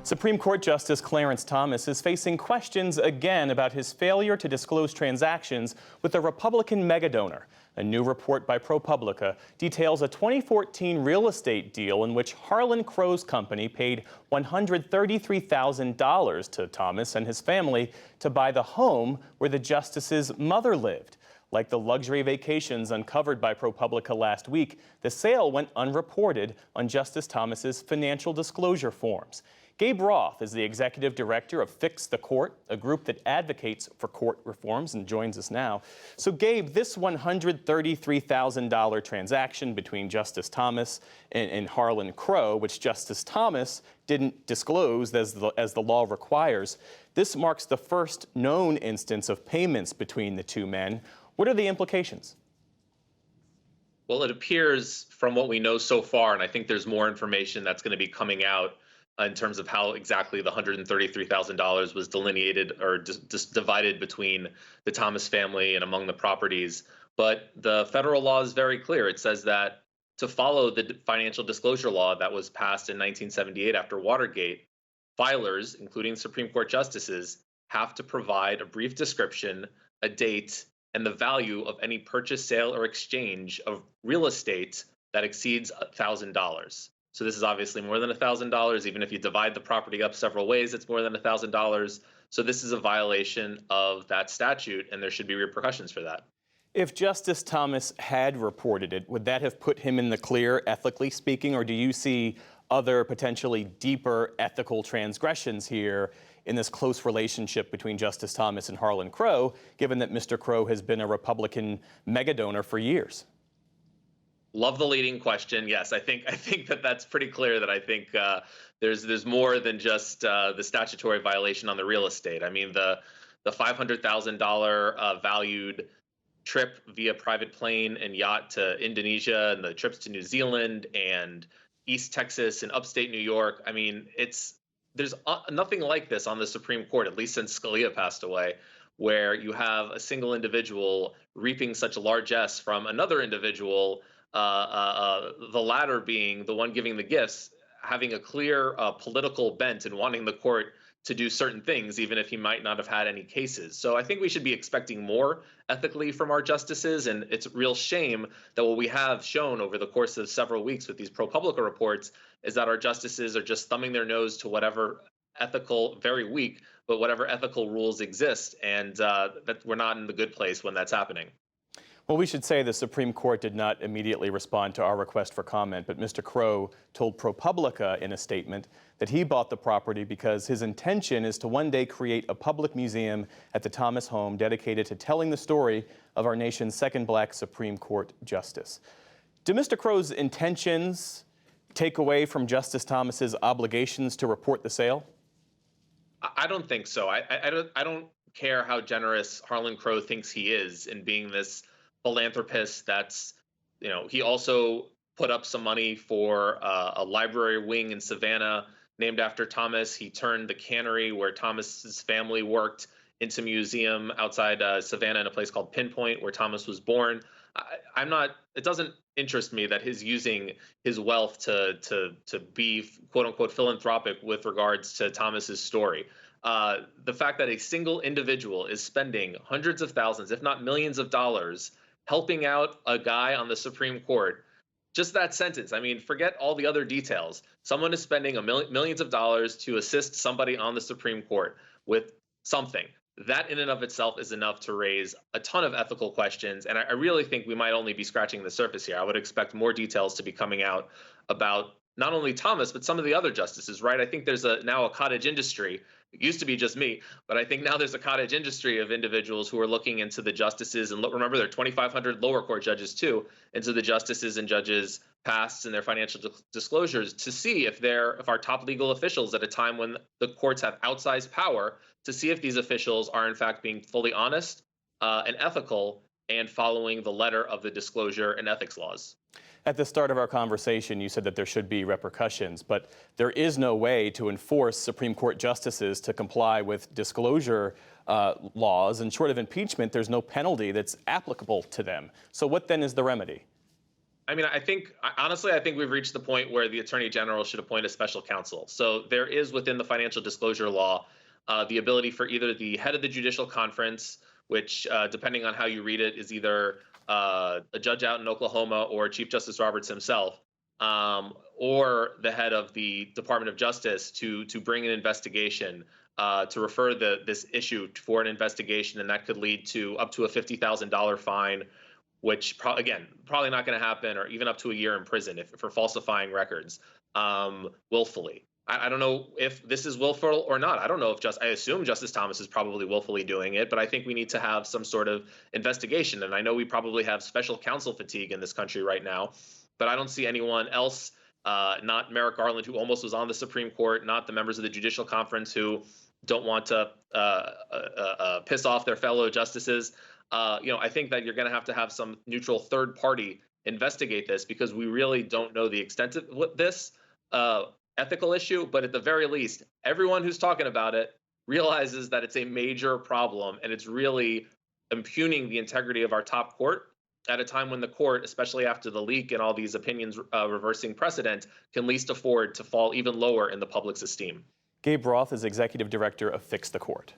Supreme Court Justice Clarence Thomas is facing questions again about his failure to disclose transactions with a Republican megadonor. A new report by ProPublica details a 2014 real estate deal in which Harlan Crow's company paid $133,000 to Thomas and his family to buy the home where the justice's mother lived. Like the luxury vacations uncovered by ProPublica last week, the sale went unreported on Justice Thomas's financial disclosure forms. Gabe Roth is the executive director of Fix the Court, a group that advocates for court reforms, and joins us now. So Gabe, this $133,000 transaction between Justice Thomas and Harlan Crow, which Justice Thomas didn't disclose as the law requires, this marks the first known instance of payments between the two men. What are the implications? Well, it appears from what we know so far, and I think there's more information that's going to be coming out in terms of how exactly the $133,000 was delineated or divided between the Thomas family and among the properties. But the federal law is very clear. It says that to follow the financial disclosure law that was passed in 1978 after Watergate, filers, including Supreme Court justices, have to provide a brief description, a date, and the value of any purchase, sale, or exchange of real estate that exceeds $1,000. So this is obviously more than $1,000. Even if you divide the property up several ways, it's more than $1,000. So this is a violation of that statute, and there should be repercussions for that. If Justice Thomas had reported it, would that have put him in the clear, ethically speaking, or do you see other potentially deeper ethical transgressions here in this close relationship between Justice Thomas and Harlan Crow, given that Mr. Crow has been a Republican megadonor for years? Love the leading question. Yes, I think that's pretty clear. That I think there's more than just the statutory violation on the real estate. I mean, the $500,000 valued trip via private plane and yacht to Indonesia, and the trips to New Zealand and East Texas and upstate New York. I mean, there's nothing like this on the Supreme Court, at least since Scalia passed away, where you have a single individual reaping such largesse from another individual. The latter being the one giving the gifts, having a clear political bent and wanting the court to do certain things, even if he might not have had any cases. So I think we should be expecting more ethically from our justices, and it's a real shame that what we have shown over the course of several weeks with these ProPublica reports is that our justices are just thumbing their nose to whatever ethical, very weak, but whatever ethical rules exist, and that we're not in the good place when that's happening. Well, we should say the Supreme Court did not immediately respond to our request for comment, but Mr. Crow told ProPublica in a statement that he bought the property because his intention is to one day create a public museum at the Thomas home dedicated to telling the story of our nation's second black Supreme Court justice. Do Mr. Crow's intentions take away from Justice Thomas's obligations to report the sale? I don't think so. I don't care how generous Harlan Crow thinks he is in being this philanthropist. That's, he also put up some money for a library wing in Savannah named after Thomas. He turned the cannery where Thomas's family worked into a museum outside Savannah in a place called Pinpoint where Thomas was born. It doesn't interest me that he's using his wealth to be quote unquote philanthropic with regards to Thomas's story. The fact that a single individual is spending hundreds of thousands, if not millions of dollars, helping out a guy on the Supreme Court, just that sentence. I mean, forget all the other details. Someone is spending millions of dollars to assist somebody on the Supreme Court with something. That in and of itself is enough to raise a ton of ethical questions. And I really think we might only be scratching the surface here. I would expect more details to be coming out about not only Thomas, but some of the other justices, right? I think there's now a cottage industry. It used to be just me, but I think now there's a cottage industry of individuals who are looking into the justices. And remember, there are 2,500 lower court judges too, into the justices and judges' pasts and their financial disclosures to see if our top legal officials at a time when the courts have outsized power, to see if these officials are in fact being fully honest and ethical and following the letter of the disclosure and ethics laws. At the start of our conversation, you said that there should be repercussions, but there is no way to enforce Supreme Court justices to comply with disclosure laws, and short of impeachment, there's no penalty that's applicable to them. So what then is the remedy? I mean, honestly, I think we've reached the point where the Attorney General should appoint a special counsel. So there is within the financial disclosure law the ability for either the head of the judicial conference, which, depending on how you read it, is either a judge out in Oklahoma or Chief Justice Roberts himself, or the head of the Department of Justice to bring an investigation, to refer this issue for an investigation, and that could lead to up to a $50,000 fine, which again, probably not going to happen, or even up to a year in prison for falsifying records willfully. I don't know if this is willful or not. I don't know if I assume Justice Thomas is probably willfully doing it, but I think we need to have some sort of investigation. And I know we probably have special counsel fatigue in this country right now, but I don't see anyone else, not Merrick Garland, who almost was on the Supreme Court, not the members of the Judicial Conference who don't want to piss off their fellow justices. I think that you're going to have some neutral third party investigate this, because we really don't know the extent of this ethical issue. But at the very least, everyone who's talking about it realizes that it's a major problem, and it's really impugning the integrity of our top court at a time when the court, especially after the leak and all these opinions reversing precedent, can least afford to fall even lower in the public's esteem. Gabe Roth is executive director of Fix the Court.